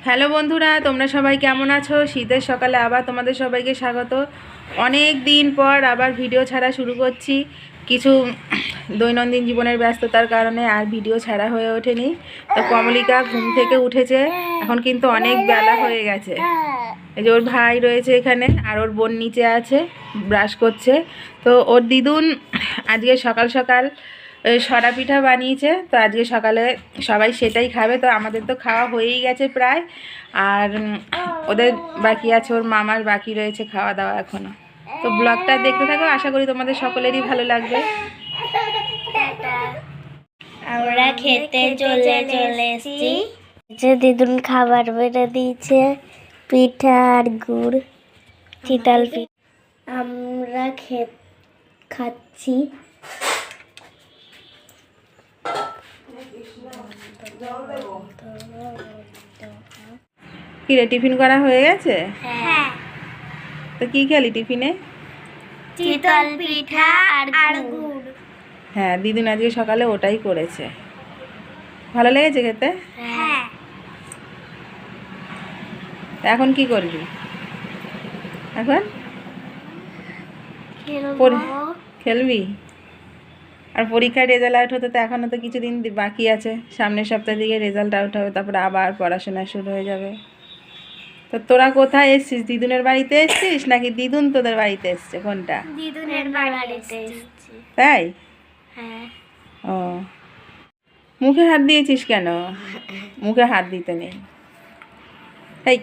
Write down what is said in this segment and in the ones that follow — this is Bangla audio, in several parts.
হ্যালো বন্ধুরা, তোমরা সবাই কেমন আছো? শীতের সকালে আবার তোমাদের সবাইকে স্বাগত। অনেক দিন পর আবার ভিডিও ছাড়া শুরু করছি। কিছু দৈনন্দিন জীবনের ব্যস্ততার কারণে আর ভিডিও ছাড়া হয়ে ওঠেনি। তো কমলিকা ঘুম থেকে উঠেছে, এখন কিন্তু অনেক বেলা হয়ে গেছে। এই যে ওর ভাই রয়েছে এখানে, আর ওর বোন নিচে আছে, ব্রাশ করছে। তো ওর দিদুন আজকে সকাল সকাল সরা পিঠা বানিয়েছে। তো আজকে সকালে সবাই সেটাই খাবে। তো আমাদের তো খাওয়া হয়েই গেছে প্রায়, আর ওদের বাকি আছে, ওর মামার বাকি রয়েছে খাওয়া দাওয়া এখনও। তো ব্লগটা দেখতে থাকো, আশা করি তোমাদের সকলেরই ভালো লাগবে। আমরা খেতে চলে এসেছি। যে দিদুন খাবার বেড়ে দিয়েছে, পিঠা আর গুড়, চিতাল পিঠা। আমরা খাচ্ছি। কি রে, টিফিন করা হয়ে গেছে? হ্যাঁ, তো কি খেলি টিফিনে? চিতাল পিঠা আর গুড়। হ্যাঁ, দিদুন আজকে সকালে ওটাই করেছে। ভালো লেগেছে খেতে? হ্যাঁ। এখন কি করবি? এখন খেলবি? আর পরীক্ষার রেজাল্ট আউট হতে তো এখনও তো কিছুদিন বাকি আছে। সামনের সপ্তাহ দিকে রেজাল্ট আউট হবে, তারপরে আবার পড়াশোনা শুরু হয়ে যাবে। তো তোরা কোথায় এসছিস? দিদুনের বাড়িতে এসছিস নাকি দিদুন তোদের বাড়িতে এসছে? কোনটা? দিদুনের বাড়িতে এসেছি। তাই? হ্যাঁ। ও, মুখে হাত দিয়েছিস কেন? মুখে হাত দিতে নেই। এই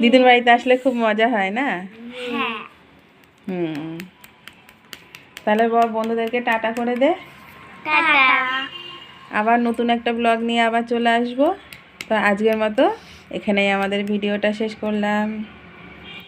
দিদুন বাড়িতে আসলে খুব মজা হয় না? হ্যাঁ। তাহলে বন্ধুদেরকে টাটা করে দে। টাটা। আবার নতুন একটা ব্লগ নিয়ে আবার চলে আসবো। তো আজকের মতো এখানেই আমাদের ভিডিওটা শেষ করলাম।